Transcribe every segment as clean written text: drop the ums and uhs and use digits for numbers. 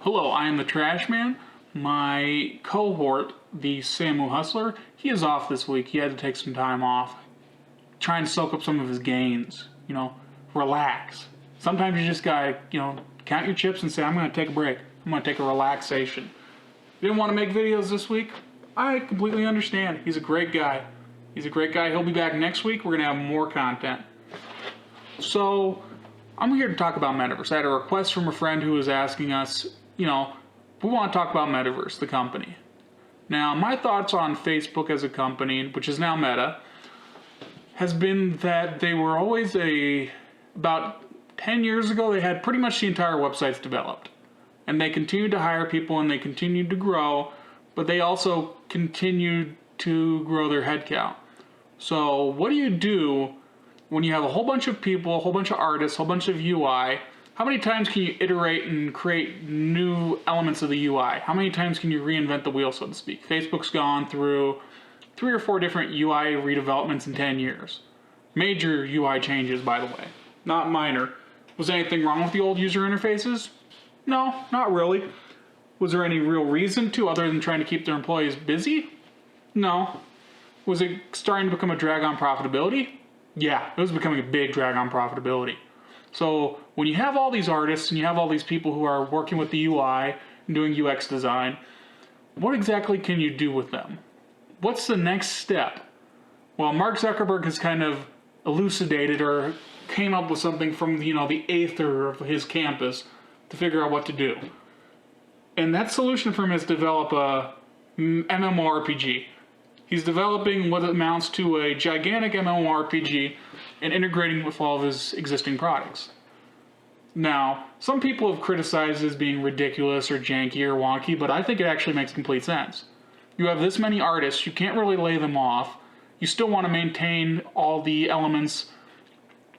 Hello, I am the Trash Man. My cohort, the Samu Hustler, he is off this week. He had to take some time off. Try and soak up some of his gains. Relax. Sometimes you just gotta, count your chips and say, I'm gonna take a break. I'm gonna take a relaxation. Didn't want to make videos this week? I completely understand. He's a great guy. He'll be back next week. We're gonna have more content. So, I'm here to talk about Metaverse. I had a request from a friend who was asking us, we want to talk about Metaverse, the company. Now, my thoughts on Facebook as a company, which is now Meta, has been that they were always about 10 years ago, they had pretty much the entire websites developed. And they continued to hire people and they continued to grow, but they also continued to grow their headcount. So, what do you do when you have a whole bunch of people, a whole bunch of artists, a whole bunch of UI? How many times can you iterate and create new elements of the UI? How many times can you reinvent the wheel, so to speak? Facebook's gone through 3 or 4 different UI redevelopments in 10 years. Major UI changes, by the way. Not minor. Was anything wrong with the old user interfaces? No, not really. Was there any real reason to, other than trying to keep their employees busy? No. Was it starting to become a drag on profitability? Yeah, it was becoming a big drag on profitability. So when you have all these artists and you have all these people who are working with the UI and doing UX design, what exactly can you do with them? What's the next step? Well, Mark Zuckerberg has kind of elucidated or came up with something from the aether of his campus to figure out what to do. And that solution for him is develop a MMORPG. He's developing what amounts to a gigantic MMORPG and integrating with all of his existing products. Now, some people have criticized it as being ridiculous or janky or wonky, but I think it actually makes complete sense. You have this many artists, you can't really lay them off. You still want to maintain all the elements,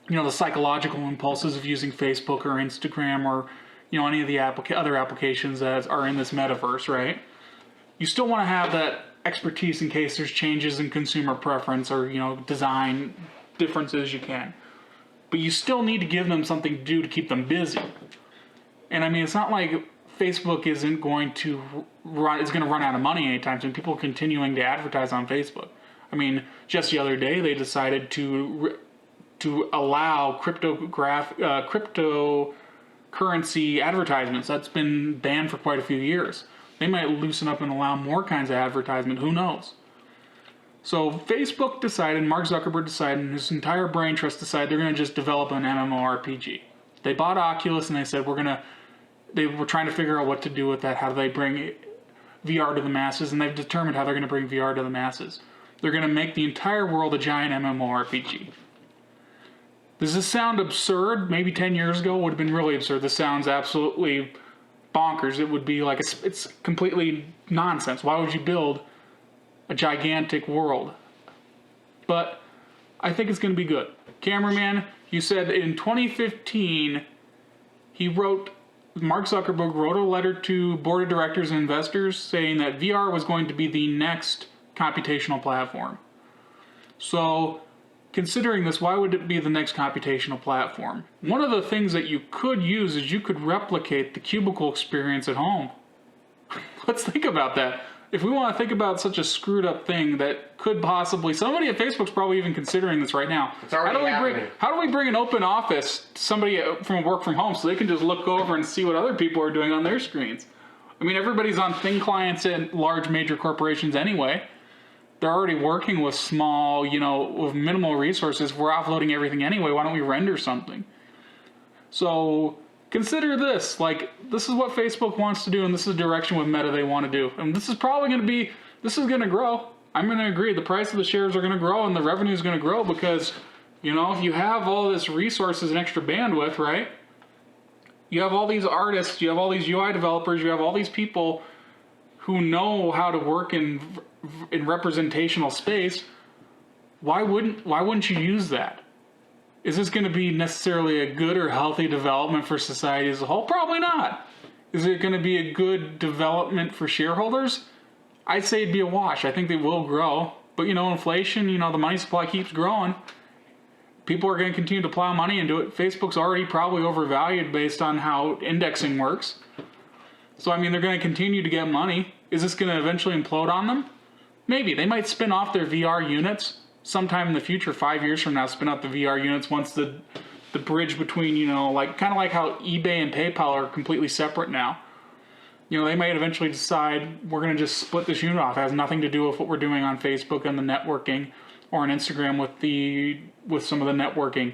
the psychological impulses of using Facebook or Instagram or, any of the other applications that are in this metaverse, right? You still want to have that expertise in case there's changes in consumer preference or, design differences you can. But you still need to give them something to do to keep them busy. And it's not like Facebook isn't going to run out of money anytime soon. People are continuing to advertise on Facebook. Just the other day they decided to allow cryptocurrency advertisements. That's been banned for quite a few years. They might loosen up and allow more kinds of advertisement. Who knows? So Facebook decided, Mark Zuckerberg decided, and his entire brain trust decided they're going to just develop an MMORPG. They bought Oculus and they said they were trying to figure out what to do with that. How do they bring VR to the masses? And they've determined how they're going to bring VR to the masses. They're going to make the entire world a giant MMORPG. Does this sound absurd? Maybe 10 years ago it would have been really absurd. This sounds absolutely bonkers. It would be like it's completely nonsense. Why would you build a gigantic world? But I think it's going to be good. Cameraman, you said in 2015 Mark Zuckerberg wrote a letter to board of directors and investors saying that VR was going to be the next computational platform. So, considering this, why would it be the next computational platform? One of the things that you could use is you could replicate the cubicle experience at home. Let's think about that. If we want to think about such a screwed up thing that could possibly, somebody at Facebook's probably even considering this right now. It's already happening. How do we bring an open office to somebody from work from home so they can just look over and see what other people are doing on their screens? Everybody's on thin clients at large major corporations anyway. They're already working with small, with minimal resources. We're offloading everything anyway. Why don't we render something? So consider this. This is what Facebook wants to do, and this is the direction with Meta they want to do. And this is probably going to grow. I'm going to agree. The price of the shares are going to grow, and the revenue is going to grow because, if you have all this resources and extra bandwidth, right? You have all these artists, you have all these UI developers, you have all these people who know how to work in representational space. Why wouldn't you use that? Is this going to be necessarily a good or healthy development for society as a whole? Probably not. Is it going to be a good development for shareholders? I'd say it'd be a wash. I think they will grow. But inflation, the money supply keeps growing. People are going to continue to plow money into it. Facebook's already probably overvalued based on how indexing works. So, I mean, they're going to continue to get money. Is this going to eventually implode on them? Maybe. They might spin off their VR units sometime in the future, 5 years from now, spin out the VR units once the bridge between, like kind of like how eBay and PayPal are completely separate now. They might eventually decide we're going to just split this unit off. It has nothing to do with what we're doing on Facebook and the networking, or on Instagram with some of the networking.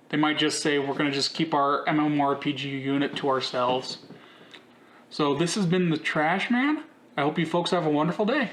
They might just say we're going to just keep our MMORPG unit to ourselves. So this has been the Trash Man. I hope you folks have a wonderful day.